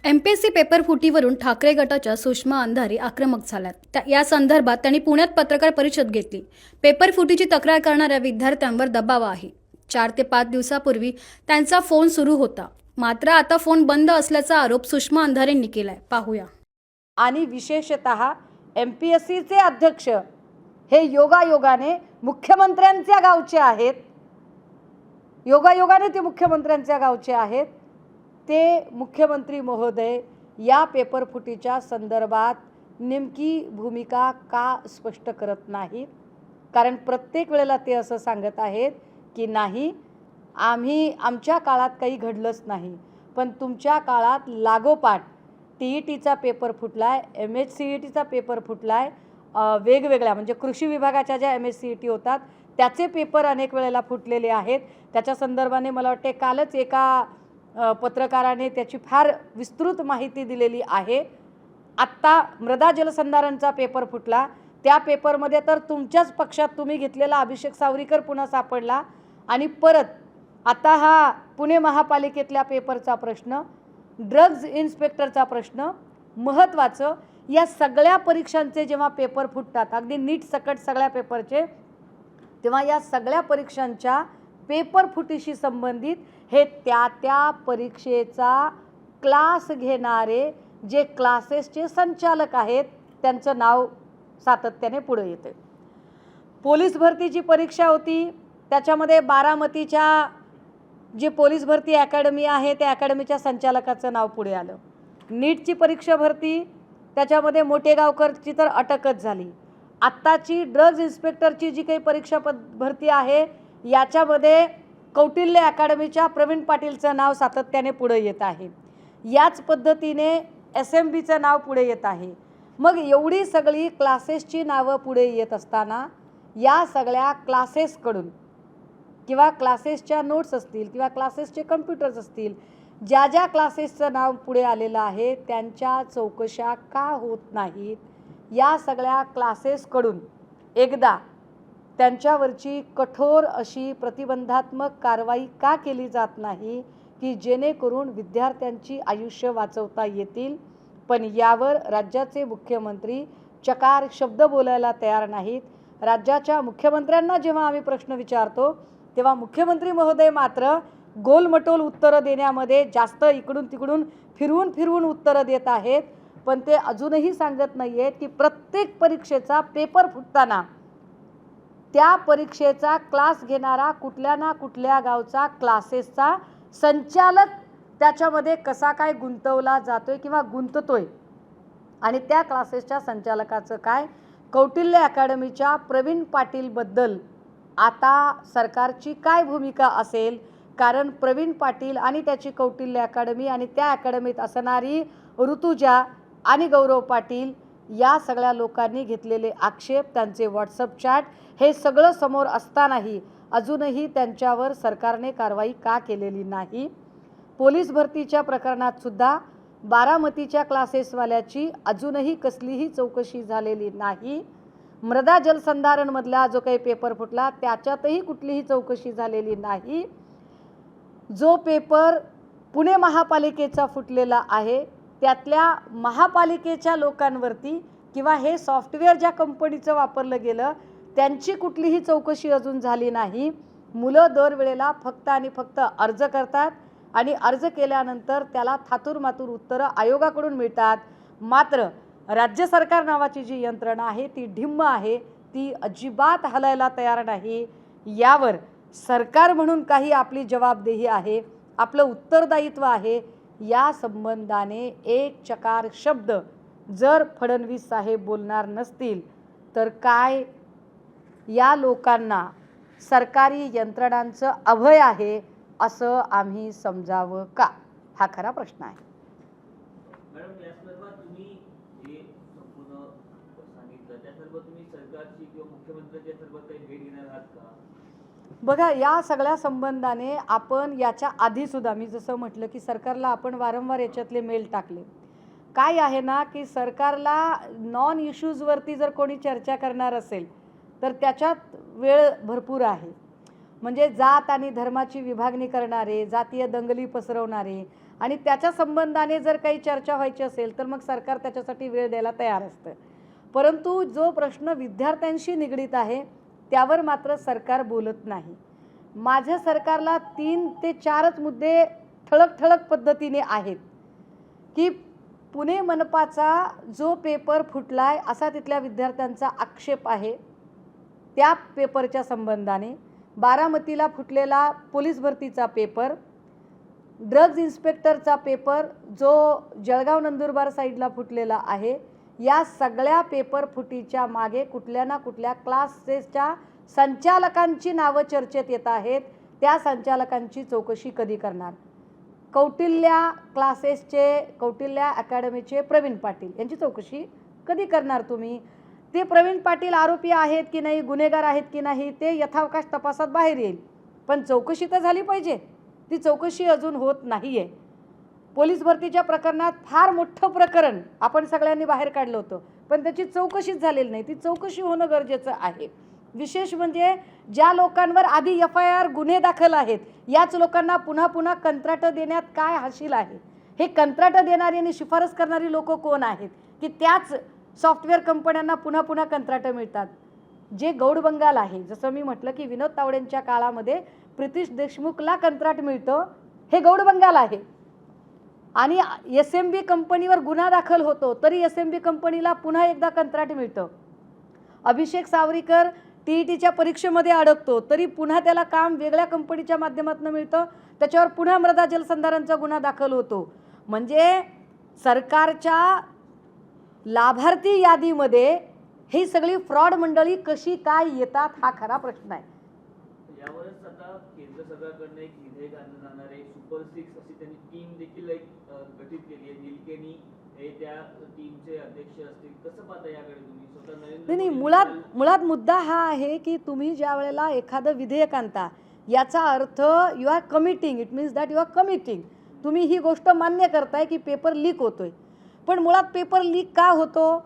MPSC paper फुटीवरून Thackeray गटाच्या सुषमा अंधारी आक्रमक झाल्यात। या संदर्भात त्यांनी पुण्यात पत्रकार परिषद घेतली। पेपर फुटीची तक्रार करणाऱ्या विद्यार्थ्यांवर दबाव आहे। 4 ते 5 दिवसापूर्वी त्यांचा फोन सुरू होता, मात्र आता फोन बंद असल्याचा आरोप सुषमा अंधारेंनी केलाय। पाहूया। आणि विशेषतः एमपीएससीचे अध्यक्ष हे योगायोगाने मुख्यमंत्र्यांच्या गावचे आहेत। योगायोगाने ते मुख्यमंत्र्यांच्या गावचे आहेत। ते मुख्यमंत्री महोदय या पेपर फुटीच्या संदर्भात नेमकी भूमिका का स्पष्ट करत नाहीत? कारण प्रत्येक वेळेला ते असं सांगत आहेत की नाही, आमच्या काळात काही घडलंच नाही, पण तुमच्या काळात लागोपाठ टीईटीचा पेपर फुटलाय, एमएचसीईटीचा पेपर फुटलाय, वेगवेगळ्या म्हणजे कृषी विभागाच्या ज्या एमएचसीईटी होतात त्याचे पेपर अनेक वेळेला फुटलेले आहेत। त्याच्या संदर्भाने मला वाटते कालच एका पत्रकाराने त्याची फार विस्तृत माहिती दिलेली आहे। आत्ता मृदा जलसंधारणचा पेपर फुटला, त्या पेपरमध्ये तर तुमच्याच पक्षात तुम्ही घेतलेला अभिषेक सावरीकर पुन्हा सापडला। आणि परत आता हा पुणे महापालिकेतल्या पेपरचा प्रश्न, ड्रग्ज इन्स्पेक्टरचा प्रश्न, महत्त्वाचं या सगळ्या परीक्षांचे जेव्हा पेपर फुटतात, अगदी नीट सकट सगळ्या पेपरचे, तेव्हा या सगळ्या परीक्षांच्या पेपर फुटीशी संबंधित हे त्या परीक्षेचा क्लास घेणारे जे क्लासेसचे संचालक आहेत त्यांचं नाव सातत्याने पुढे येते। पोलीस भरतीची परीक्षा होती, त्याच्यामध्ये बारामतीच्या जी पोलीस भरती अकॅडमी आहे त्या अकॅडमीच्या संचालकाचं नाव पुढे आलं। नीटची परीक्षा भरती, त्याच्यामध्ये मोटेगावकरची तर अटकच झाली। आत्ताची ड्रग्ज इन्स्पेक्टरची जी काही परीक्षा भरती आहे याच्यामध्ये कौटिल्य अकॅडमीच्या प्रवीण पाटीलचं नाव सातत्याने पुढे येत आहे। याच पद्धतीने एसएमबीचं नाव पुढे येत आहे। मग एवढी सगळी क्लासेसची नावं पुढे येत असताना या सगळ्या क्लासेसकडून किंवा क्लासेसच्या नोट्स असतील किंवा क्लासेसचे कम्प्युटर्स असतील, ज्या ज्या क्लासेसचं नाव पुढे आलेलं आहे त्यांच्या चौकशा का होत नाहीत? या सगळ्या क्लासेसकडून एकदा त्यांच्यावरची कठोर अशी प्रतिबंधात्मक कारवाई का केली जात नाही की जेणेकरून विद्यार्थ्यांची आयुष्य वाचवता येतील? पण यावर राज्याचे मुख्यमंत्री चकार शब्द बोलायला तयार नाहीत। राज्याच्या मुख्यमंत्र्यांना जेव्हा आम्ही प्रश्न विचारतो तेव्हा मुख्यमंत्री महोदय मात्र गोलमटोल उत्तरं देण्यामध्ये जास्त इकडून तिकडून फिरवून उत्तरं देत आहेत। पण ते अजूनही सांगत नाही आहेत की प्रत्येक परीक्षेचा पेपर फुटताना त्या परीक्षेचा क्लास घेणारा कुठल्या ना कुठल्या गावचा क्लासेसचा संचालक त्याच्यामध्ये कसा काय गुंतवला जातोय किंवा गुंततोय, आणि त्या क्लासेसच्या संचालकाचं काय? कौटिल्य अकॅडमीच्या प्रवीण पाटीलबद्दल आता सरकारची काय भूमिका असेल? कारण प्रवीण पाटील आणि त्याची कौटिल्य अकॅडमी आणि त्या अकॅडमीत असणारी ऋतुजा आणि गौरव पाटील या सगळ्या लोकांनी घेतलेले आक्षेप, त्यांचे व्हॉट्सअप चॅट हे सगळं समोर असतानाही अजूनही त्यांच्यावर सरकारने कारवाई का केलेली नाही? पोलीस भरतीच्या प्रकरणात सुद्धा बारामतीच्या क्लासेसवाल्याची अजूनही कसलीही चौकशी झालेली नाही। मृदा जलसंधारणमधला जो काही पेपर फुटला त्याच्यातही कुठलीही चौकशी झालेली नाही। जो पेपर पुणे महापालिकेचा फुटलेला आहे त्यातल्या महापालिकेच्या लोकांवरती किंवा हे सॉफ्टवेअर ज्या कंपनीचं वापरलं गेलं त्यांची कुठलीही चौकशी अजून झाली नाही। मुलं दरवेळेला फक्त आणि फक्त अर्ज करतात आणि अर्ज केल्यानंतर त्याला थातूरमातूर उत्तरं आयोगाकडून मिळतात, मात्र राज्य सरकार नावाची जी यंत्रणा आहे ती ढिम्म आहे, ती अजिबात हलायला तयार नाही। यावर सरकार म्हणून काही आपली जबाबदेही आहे, आपलं उत्तरदायित्व आहे। या संबंधाने एक चकार शब्द जर फडणवीस साहेब बोलणार नसतील तर काय या लोकांना सरकारी यंत्रणांचं अभय आहे असं आम्ही समजावं का? हा खरा प्रश्न आहे। मॅडम, या संदर्भात तुम्ही जे संपूर्ण सांगितलं त्या संदर्भात तुम्ही सरकारची किंवा मुख्यमंत्र्यांच्या संदर्भात काही भेट घेणार आहात का? बघा, या सगळ्या संबंधाने आपण याच्या आधी सुद्धा मी जसं म्हटलं की सरकारला आपण वारंवार याच्यातले मेल टाकले। काय आहे ना की सरकारला नॉन इश्यूजवरती जर कोणी चर्चा करणार असेल तर त्याच्यात वेळ भरपूर आहे। म्हणजे जात आणि धर्माची विभागणी करणारे, जातीय दंगली पसरवणारे आणि त्याच्या संबंधाने जर काही चर्चा व्हायची असेल तर मग सरकार त्याच्यासाठी वेळ द्यायला तयार असतं. परंतु जो प्रश्न विद्यार्थ्यांशी निगडीत आहे त्यावर मात्र सरकार बोलत नाही. माझ्या सरकारला 3 ते 4च मुद्दे ठळक पद्धतीने आहेत की पुणे मनपाचा जो पेपर फुटलाय असा तिथल्या विद्यार्थ्यांचा आक्षेप आहे. त्या पेपरच्या संबंधाने बारामतीला फुटलेला पोलीस भरतीचा पेपर, ड्रग्ज इन्स्पेक्टरचा पेपर जो जळगाव नंदुरबार साईडला फुटलेला आहे, या सगळ्या पेपर फुटीच्या मागे कुठल्या ना कुठल्या क्लासेसच्या संचालकांची नावं चर्चेत येत आहेत. त्या संचालकांची चौकशी कधी करणार? कौटिल्य अकॅडमीचे प्रवीण पाटील यांची चौकशी कधी करणार तुम्ही? ते प्रवीण पाटील आरोपी आहेत की नाही, गुन्हेगार आहेत की नाही, ते यथावकाश तपासात बाहेर येईल. पण चौकशी तर झाली पाहिजे. ती चौकशी अजून होत नाही आहे. पोलीस भरतीच्या प्रकरणात फार मोठं प्रकरण आपण सगळ्यांनी बाहेर काढलं होतं, पण त्याची चौकशीच झालेली नाही. ती चौकशी होणं गरजेचं आहे. विशेष म्हणजे ज्या लोकांवर आधी FIR गुन्हे दाखल आहेत, याच लोकांना पुन्हा कंत्राटं देण्यात काय हाशील आहे? हे कंत्राटं देणारी आणि शिफारस करणारी लोक कोण आहेत की त्याच सॉफ्टवेअर कंपन्यांना पुन्हा कंत्राटं मिळतात? जे गौड बंगाल आहे, जसं मी म्हटलं की विनोद तावडेंच्या काळामध्ये प्रितिश देशमुखला कंत्राट मिळतं, हे गौड बंगाल आहे. आणि SMB कंपनीवर गुन्हा दाखल होतो तरी SMB कंपनीला पुन्हा एकदा कंत्राट मिळतं. अभिषेक सावरीकर TETच्या परीक्षेमध्ये अडकतो तरी पुन्हा त्याला काम वेगळ्या कंपनीच्या माध्यमातून मिळतं, त्याच्यावर पुन्हा मृदा जलसंधारणचा गुन्हा दाखल होतो. म्हणजे सरकारच्या लाभार्थी यादीमध्ये ही सगळी फ्रॉड मंडळी कशी काय येतात हा खरा प्रश्न आहे. यावरच आता केंद्र सरकारकडनं एक विधेयक आणलं जाणार आहे. सुपर 6 अशी त्यांनी टीम देखील एक गठीत केली आहे. निलकेनी हे त्या टीमचे अध्यक्ष असतील. कसं पाहता याकडे तुम्ही? स्वतः नरेंद्र नाही, मोदी मुळात मुद्दा हा आहे की तुम्ही ज्या वेळेला एखादं विधेयक आणता याचा अर्थ you are committing, it means that you are committing. तुम्ही ही गोष्ट मान्य करताय की पेपर लीक होतोय. पण मुळात पेपर लीक का होतो?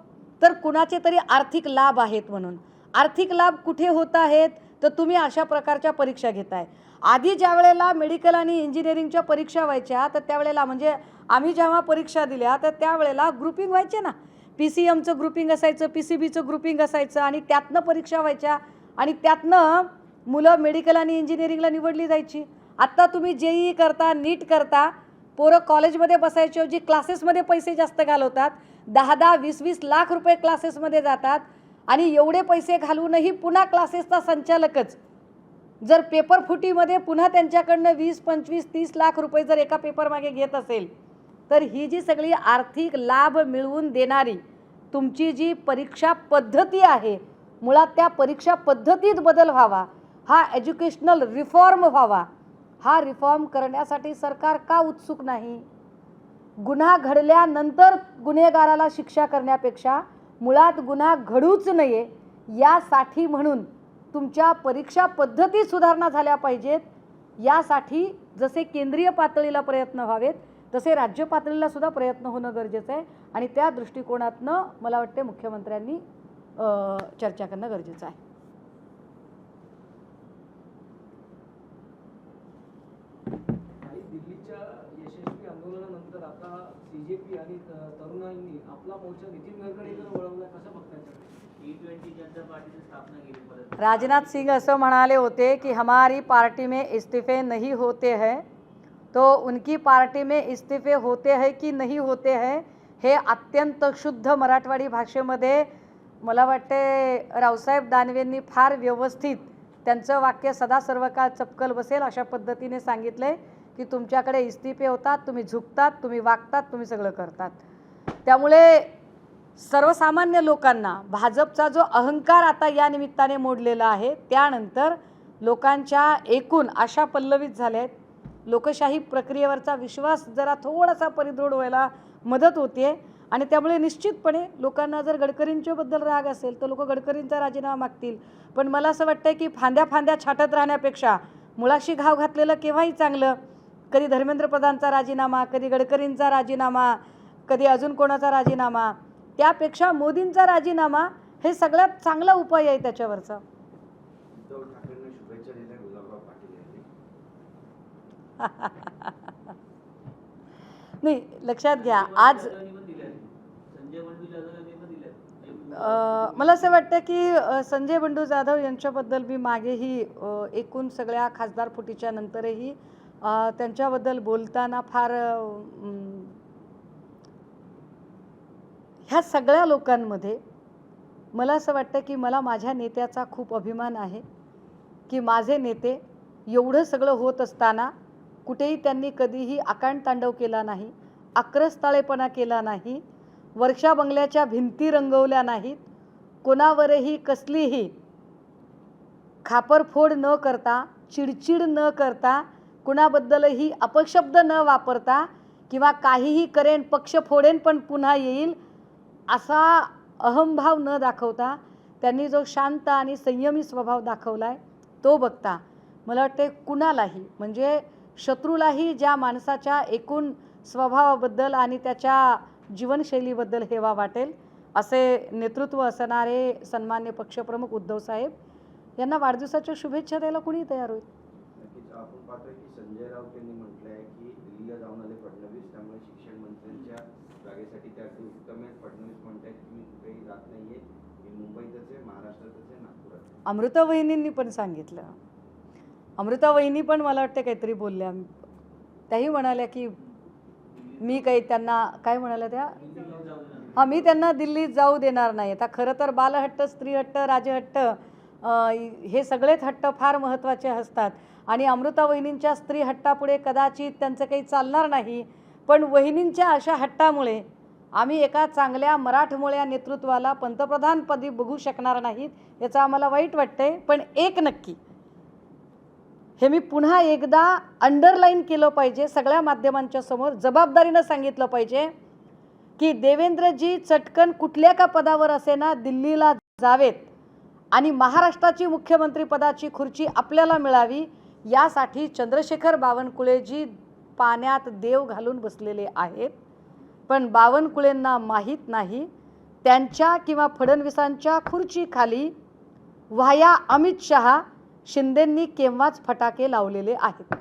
तर कुणाचे तरी आर्थिक लाभ आहेत म्हणून. आर्थिक लाभ कुठे होत आहेत? तर तुम्ही अशा प्रकारच्या परीक्षा घेताय. आधी ज्या वेळेला मेडिकल आणि इंजिनिअरिंगच्या परीक्षा व्हायच्या तर त्यावेळेला म्हणजे आम्ही जेव्हा परीक्षा दिल्या तर त्यावेळेला ग्रुपिंग व्हायचे ना. PCMचं ग्रुपिंग असायचं, PCBचं ग्रुपिंग असायचं आणि त्यातनं परीक्षा व्हायच्या आणि त्यातनं मुलं मेडिकल आणि इंजिनिअरिंगला निवडली जायची. आत्ता तुम्ही JEE करता, नीट करता, पोरं कॉलेजमध्ये बसायच्याऐवजी क्लासेसमध्ये पैसे जास्त घालवतात. 10-10, 20-20 लाख रुपये क्लासेसमध्ये जातात आणि एवढे पैसे घालूनही पुन्हा क्लासेसचा संचालकच जर पेपर फुटीमध्ये पुन्हा त्यांच्याकडनं 20, 25, 30 लाख रुपये जर एका पेपर मागे घेत असेल तर ही जी सगळी आर्थिक लाभ मिळवून देणारी तुमची जी परीक्षा पद्धती आहे, मुळात त्या परीक्षा पद्धतीत बदल व्हावा, हा एज्युकेशनल रिफॉर्म व्हावा. हा रिफॉर्म करण्यासाठी सरकार का उत्सुक नाही? गुन्हा घडल्यानंतर गुन्हेगाराला शिक्षा करण्यापेक्षा मुळात गुन्हा घडूच नये यासाठी म्हणून तुमच्या परीक्षा पद्धती सुधारणा झाल्या पाहिजेत. यासाठी जसे केंद्रीय पातळीला प्रयत्न व्हावेत तसे राज्य पातळीला सुद्धा प्रयत्न होणं गरजेचं आहे आणि त्या दृष्टिकोनातनं मला वाटते मुख्यमंत्र्यांनी चर्चा करणं गरजेचं आहे. दिल्लीच्या यशस्वी आंदोलनानंतर आता CJP आणि तरुणांनी आपला मोर्चा नितीन गडकरींकडे वळवला. कसं बघताय? T20 जनता पार्टीची स्थापना केली परत. राजनाथ सिंह असं म्हणाले होते की हमारी पार्टी में इस्तीफे नहीं होते हैं, तो उनकी पार्टी में इस्तीफे होते हैं की नहीं होते हैं हे अत्यंत शुद्ध मराठवाडी भाषेमध्ये मला वाटते रावसाहेब दानवेंनी फार व्यवस्थित त्यांचं वाक्य सदा सर्व काळ चपकल बसेल अशा पद्धतीने सांगितले की तुमच्याकडे इस्तीफे होतात, तुम्ही झुकतात, तुम्ही वागतात, तुम्ही सगळं करतात. त्यामुळे सर्वसामान्य लोकांना भाजपचा जो अहंकार आता या निमित्ताने मोडलेला आहे त्यानंतर लोकांच्या एकूण आशा पल्लवित झाल्या आहेत. लोकशाही प्रक्रियेवरचा विश्वास जरा थोडासा परिदृढ व्हायला मदत होते आणि त्यामुळे निश्चितपणे लोकांना जर गडकरींच्याबद्दल राग असेल तर लोक गडकरींचा राजीनामा मागतील. पण मला असं वाटतं की फांद्या छाटत राहण्यापेक्षा मुळाशी घाव घातलेलं केव्हाही चांगलं. कधी धर्मेंद्र प्रधानचा राजीनामा, कधी गडकरींचा राजीनामा, कधी अजून कोणाचा राजीनामा, त्यापेक्षा मोदींचा राजीनामा हे सगळ्यात चांगला उपाय आहे त्याच्यावरचा. उद्धव ठाकरेंना शुभेच्छा दिल्या गुलाबराव पाटील यांनी. नाही, लक्षात घ्या आज संजय बंडू जाधव यांनी पण दिल्या. मला असं वाटतं की संजय बंडू जाधव यांच्याबद्दल मी मागेही एकूण सगळ्या खासदार फुटीच्या नंतरही त्यांच्याबद्दल बोलताना फार ह्या सगळ्या लोकांमध्ये मला असं वाटतं की मला माझ्या नेत्याचा खूप अभिमान आहे की माझे नेते एवढं सगळं होत असताना कुठेही त्यांनी कधीही आकांडतांडव केला नाही, आक्रस्ताळेपणा केला नाही, वर्षा बंगल्याच्या भिंती रंगवल्या नाहीत, कोणावरही कसलीही खापरफोड न करता, चिडचिड न करता, कुणाबद्दलही अपशब्द न वापरता किंवा काहीही करेन पक्ष फोडेन पण पुन्हा येईल असा अहंभाव न दाखवता त्यांनी जो शांत आणि संयमी स्वभाव दाखवला आहे तो बघता मला वाटते कुणालाही म्हणजे शत्रूलाही ज्या माणसाच्या एकूण स्वभावाबद्दल आणि त्याच्या जीवनशैलीबद्दल हेवा वाटेल असे नेतृत्व असणारे सन्मान्य पक्षप्रमुख उद्धव साहेब यांना वाढदिवसाच्या शुभेच्छा द्यायला कुणी तयार होईल. नक्कीच आपण पाहतोय की संजय राऊत यांनी म्हटलंय की दिल्लीला जाऊन आले फडणवीस, त्यामुळे शिक्षण मंत्र्यांच्या जागेसाठी त्या अगदी उत्तम आहेत. फडणवीस म्हणतायत की मी कुठेही जात नाहीये, मी मुंबईतच आहे, नागपुरात आहे. अमृता वहिनींनी पण सांगितलं, अमृता वहिनी पण मला वाटते काहीतरी बोलल्या, त्याही म्हणाल्या की मी काही त्यांना काय म्हणाल्या त्या मी त्यांना दिल्लीत जाऊ देणार नाही. आता खरं तर बालहट्ट, स्त्रीहट्ट, राजहट्ट हे सगळेच हट्ट फार महत्त्वाचे असतात आणि अमृता वहिनींच्या स्त्री हट्टापुढे कदाचित त्यांचं काही चालणार नाही, पण वहिनींच्या अशा हट्टामुळे आम्ही एका चांगल्या मराठमोळ्या नेतृत्वाला पंतप्रधानपदी बघू शकणार नाहीत याचं आम्हाला वाईट वाटतंय. पण एक नक्की हे मी पुन्हा एकदा अंडरलाईन केलं पाहिजे, सगळ्या माध्यमांच्या समोर जबाबदारीनं सांगितलं पाहिजे की देवेंद्रजी चटकन कुठल्या का पदावर असेना दिल्लीला जावेत आणि महाराष्ट्राची मुख्यमंत्रीपदाची खुर्ची आपल्याला मिळावी यासाठी चंद्रशेखर बावनकुळेजी पाण्यात देव घालून बसलेले आहेत. पण बावनकुळेंना माहीत नाही त्यांच्या किंवा फडणवीसांच्या खुर्चीखाली व्हाया अमित शहा शिंदेंनी केव्हाच फटाके लावलेले आहेत.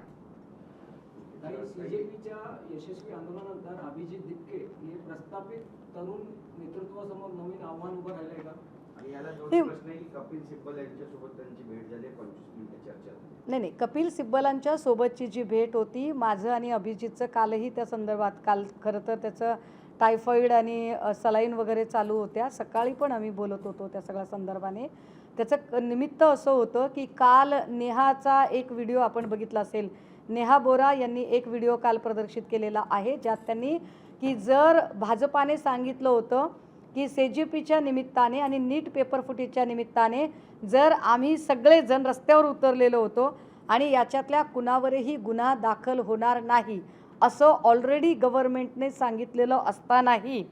सीजेपीच्या यशस्वी आंदोलनानंतर अभिजित दिपके हे प्रस्थापित तरुण नेतृत्वासमोर नवीन आव्हान उभं राहिलंय का? आणि याला जोडून प्रश्न आहे की कपिल सिब्बल यांच्यासोबत त्यांची भेट झाली 25 मिनिटं चर्चा. नाही, कपिल सिब्बलांच्या सोबतची जी भेट होती माझं आणि अभिजितचं कालही त्या संदर्भात, काल खरं तर त्याचं टायफॉईड आणि सलाईन वगैरे चालू होत्या, सकाळी पण आम्ही बोलत होतो त्या सगळ्या संदर्भाने. त्याचं निमित्त असं होतं की काल नेहाचा एक व्हिडिओ आपण बघितला असेल, नेहा बोरा यांनी एक व्हिडिओ काल प्रदर्शित केलेला आहे ज्यात त्यांनी की जर भाजपाने सांगितलं होतं की सीजेपीच्या निमित्ताने आणि नीट पेपर फुटीच्या निमित्ताने जर आम्ही सगळेजण रस्त्यावर उतरलेलो होतो आणि याच्यातल्या कुणावरही गुन्हा दाखल होणार नाही असं ऑलरेडी गव्हर्नमेंटने सांगितलेलं असतानाही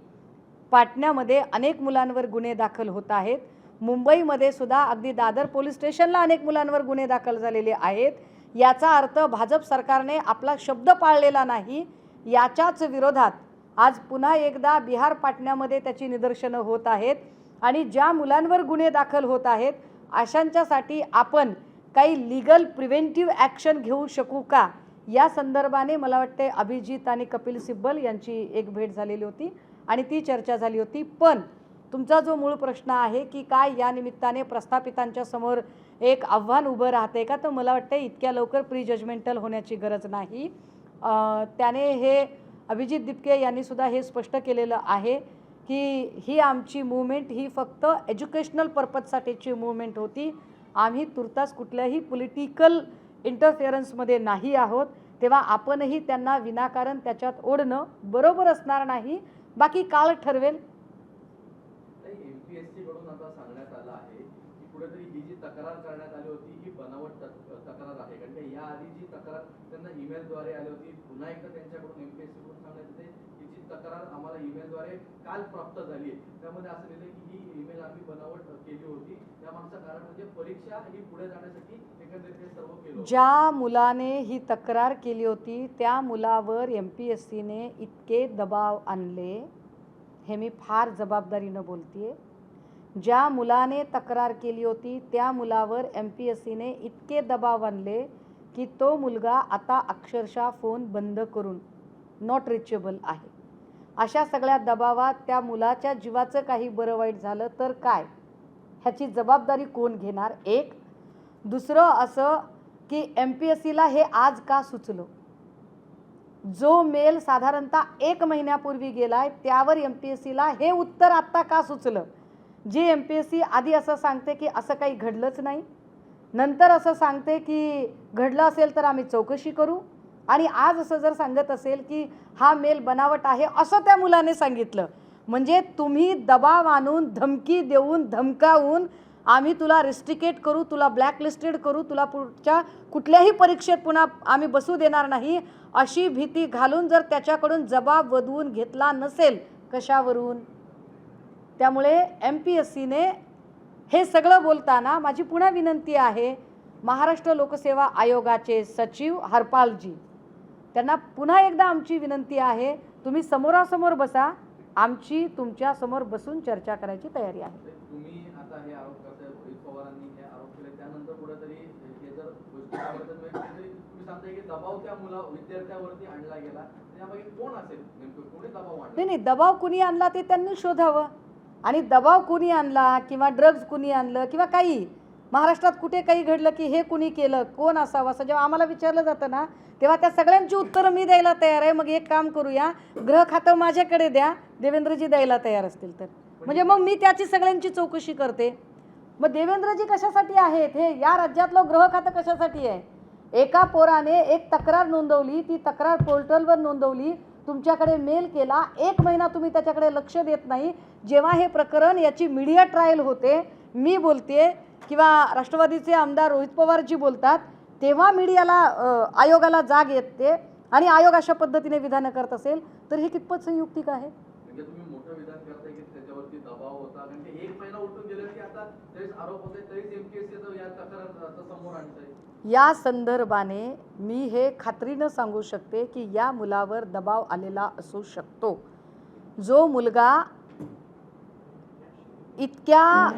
पाटण्यामध्ये अनेक मुलांवर गुन्हे दाखल होत आहेत, मुंबईमध्ये सुद्धा अगदी दादर पोलीस स्टेशनला अनेक मुलांवर गुन्हे दाखल झालेले आहेत. याचा अर्थ भाजप सरकारने आपला शब्द पाळलेला नाही. याच्याच विरोधात आज पुन्हा एकदा बिहार पाटण्यामध्ये त्याची निदर्शनं होत आहेत आणि ज्या मुलांवर गुन्हे दाखल होत आहेत अशांच्यासाठी आपण काही लीगल प्रिव्हेंटिव्ह ॲक्शन घेऊ शकू का या संदर्भाने मला वाटते अभिजित आणि कपिल सिब्बल यांची एक भेट झालेली होती आणि ती चर्चा झाली होती. पण तुमचा जो मूळ प्रश्न आहे की काय या निमित्ताने प्रस्थापितांच्या समोर एक आव्हान उभं राहते का, तर मला वाटतं इतक्या लवकर प्री जजमेंटल होण्याची गरज नाही. त्याने हे अभिजित दिपके यांनी सुद्धा हे स्पष्ट केलेलं आहे की ही आमची मूवमेंट ही फक्त एज्युकेशनल पर्पजसाठीची मूवमेंट होती, आम्ही तुर्तास कुठल्याही पॉलिटिकल इंटरफिअरन्समध्ये नाही आहोत, तेव्हा आपणही त्यांना विनाकारण त्याच्यात ओढणं बरोबर असणार नाही. बाकी काळ ठरवेल. एमपीएससी कडून आता सांगण्यात आलं आहे की कुठेतरी ही जी तक्रार करण्यात आली होती ही बनावट तक्रार आहे, कारण की या आधी जी तक्रार त्यांना ईमेलद्वारे आली होती, पुन्हा एकदा त्यांच्याकडून एमपीएससी कडून सांगण्यात येते की जी तक्रार आम्हाला ईमेलद्वारे काल प्राप्त झाली आहे, त्यामध्ये असं लिहिलं की ही ईमेल आम्ही बनावट केली होती. त्यामागचं कारण म्हणजे परीक्षा ही पुढे जाण्यासाठी एकंदरीत हे सर्व केलं. ज्या मुलाने ही तक्रार केली होती त्या मुलावर एमपीएससीने इतके दबाव आणले, हे मी फार जबाबदारीनं बोलतेय, ज्या मुलाने तक्रार केली होती त्या मुलावर एमपीएससीने इतके दबाव आणले की तो मुलगा आता अक्षरशः फोन बंद करून नॉट रिचेबल आहे. अशा सगळ्या दबावात त्या मुलाच्या जीवाचं काही बरं वाईट झालं तर काय, ह्याची जबाबदारी कोण घेणार? एक. दुसरं असं की MPSCला हे आज का सुचलं? जो मेल साधारणतः 1 महिन्यापूर्वी गेलाय त्यावर MPSCला हे उत्तर आत्ता का सुचलं? जे MPSC आधी असं सांगते की असं काही घडलंच नाही, नंतर असं सांगते की घडलं असेल तर आम्ही चौकशी करू, आणि आज असं जर सांगत असेल की हा मेल बनावट आहे असं त्या मुलाने सांगितलं, म्हणजे तुम्ही दबाव आणून, धमकी देऊन, धमकावून आम्ही तुला रिस्ट्रिकेट करू, तुला ब्लॅकलिस्टेड करू, तुला पुढच्या कुठल्याही परीक्षेत पुन्हा आम्ही बसू देणार नाही अशी भीती घालून जर त्याच्याकडून जबाब वदवून घेतला नसेल कशावरून? त्यामुळे MPSCने हे सगळं बोलताना माझी पुन्हा विनंती आहे, महाराष्ट्र लोकसेवा आयोगाचे सचिव हरपालजी, त्यांना पुन्हा एकदा आमची विनंती आहे, तुम्ही समोरासमोर बसा, आमची तुमच्या समोर बसून चर्चा करायची तयारी आहे. तुम्ही आता हे आरोप करताय, रोहित पवारांनी हे आरोप केले, त्यानंतर कुठेतरी हे जर गोष्टी समर्थन मिळत नाही तरी तुम्ही सांगताय की दबाव त्या विद्यार्थ्यावरती आणला गेला, त्यापैकी कोण असेल नेमकं, कोणी दबाव आणला? नाही, दबाव कुणी आणला ते त्यांनी शोधावं, आणि दबाव कुणी आणला किंवा ड्रग्ज कुणी आणलं किंवा काही महाराष्ट्रात कुठे काही घडलं की हे कुणी केलं, कोण असावं असं जेव्हा आम्हाला विचारलं जातं ना, तेव्हा त्या सगळ्यांची उत्तरं मी द्यायला तयार आहे. मग एक काम करूया, गृह खातं माझ्याकडे द्या, देवेंद्रजी द्यायला तयार असतील तर, म्हणजे मग मी त्याची सगळ्यांची चौकशी करते. मग देवेंद्रजी कशासाठी आहेत? हे या राज्यातलं गृह खातं कशासाठी आहे? एका पोराने एक तक्रार नोंदवली, ती तक्रार पोर्टलवर नोंदवली, तुमच्याकडे मेल केला, 1 महिना तुम्ही त्याच्याकडे लक्ष देत नाही. जेव्हा हे प्रकरण याची मीडिया ट्रायल होते, मी बोलते किंवा राष्ट्रवादीचे आमदार रोहित पवारजी बोलतात, तेव्हा मीडियाला आयोगाला जाग येते आणि आयोग अशा पद्धतीने विधानं करत असेल तर हे कितपत संयुक्तिक आहे? म्हणजे तुम्ही मोठं विधान करताय की त्याच्यावरती दबाव होता, कारण की 1 महिना उठून गेला की आता तरीच आरोप होते, तरीच MPSC या तक्रार समोर आणतंय. या संदर्भाने मी हे खात्रीनं सांगू शकते की या मुलावर दबाव आलेला असू शकतो. जो मुलगा इतक्या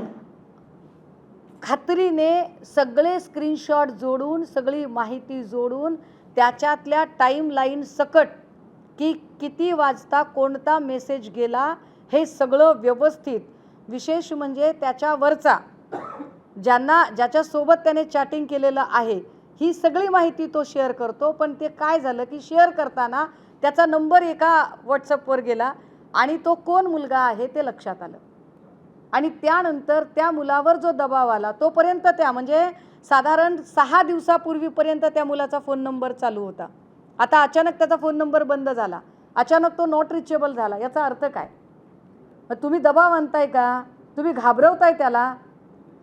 खात्रीने सगळे स्क्रीनशॉट जोडून, सगळी माहिती जोडून, त्याच्यातल्या टाईमलाईन सकट की किती वाजता कोणता मेसेज गेला हे सगळं व्यवस्थित, विशेष म्हणजे त्याच्यावरचा ज्याच्यासोबत त्याने चॅटिंग केलेलं आहे ही सगळी माहिती तो शेअर करतो. पण ते काय झालं की शेअर करताना त्याचा नंबर एका व्हॉट्सअपवर गेला आणि तो कोण मुलगा आहे ते लक्षात आलं, आणि त्यानंतर त्या मुलावर जो दबाव आला तोपर्यंत म्हणजे साधारण 6 दिवसापूर्वीपर्यंत त्या मुलाचा फोन नंबर चालू होता. आता अचानक त्याचा फोन नंबर बंद झाला, अचानक तो नॉट रिचेबल झाला, याचा अर्थ काय? तुम्ही दबाव आणताय का? तुम्ही घाबरवताय त्याला.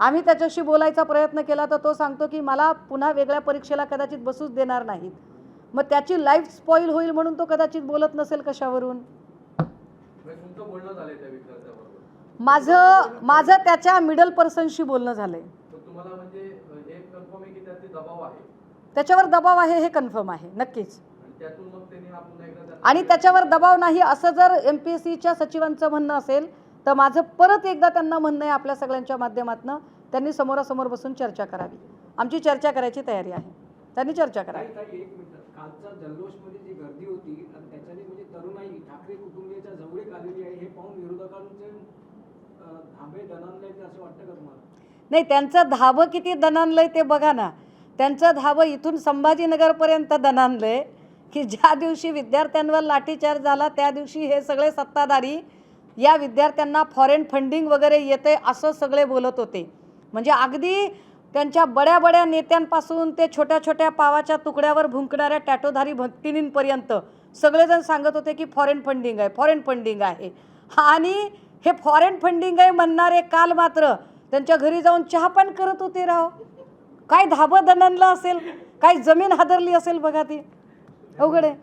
आम्ही त्याच्याशी बोलायचा प्रयत्न केला तर तो सांगतो की मला पुन्हा वेगळ्या परीक्षेला कदाचित बसूच देणार नाहीत. मग त्याची लाईफ स्पॉईल होईल म्हणून तो कदाचित बोलत नसेल कशावरून. तुमचं बोलणं झालंय त्या विद्यार्थ्याबरोबर? माझं त्याच्या मिडल पर्सनशी बोलणं झालंय. तुम्हाला म्हणजे हे कन्फर्म आहे की त्याचे दबाव आहे? त्याच्यावर दबाव आहे हे कन्फर्म आहे, नक्कीच. त्यातून मग त्यांनी पुन्हा एकदा आणि त्याच्यावर दबाव नाही असं जर MPSCच्या सचिवांचं म्हणणं असेल तर माझं परत एकदा त्यांना म्हणणं आहे, आपल्या सगळ्यांच्या माध्यमातून त्यांनी समोरासमोर बसून चर्चा करावी. आमची चर्चा करायची तयारी आहे, त्यांनी चर्चा करावी. एक मिनिट, कालचा जल्लोषमध्ये जी गर्दी होती आणि त्याच्याने म्हणजे तरुणाई ठाकरे कुटुंबियाच्या जवळीक आलेली आहे, हे पाहून विरोधकांचे धाबे दणाणले असं वाटतं का तुम्हाला? नाही, त्यांचं धाबं किती दणाणलंय ते बघा ना. त्यांचं धाबं इथून संभाजीनगरपर्यंत दणाणलंय की ज्या दिवशी विद्यार्थ्यांवर लाठीचार्ज झाला त्या दिवशी हे सगळे सत्ताधारी या विद्यार्थ्यांना फॉरेन फंडिंग वगैरे येते असं सगळे बोलत होते. म्हणजे अगदी त्यांच्या बड्या बड्या नेत्यांपासून ते छोट्या छोट्या पावाच्या तुकड्यावर भुंकणाऱ्या टॅटोधारी भक्तिनींपर्यंत सगळेजण सांगत होते की फॉरेन फंडिंग आहे, फॉरेन फंडिंग आहे. आणि हे फॉरेन फंडिंग आहे म्हणणारे काल मात्र त्यांच्या घरी जाऊन चहापान करत होते. राव, काय धाबं दणनलं असेल, काय जमीन हादरली असेल बघा ती. अवघड आहे.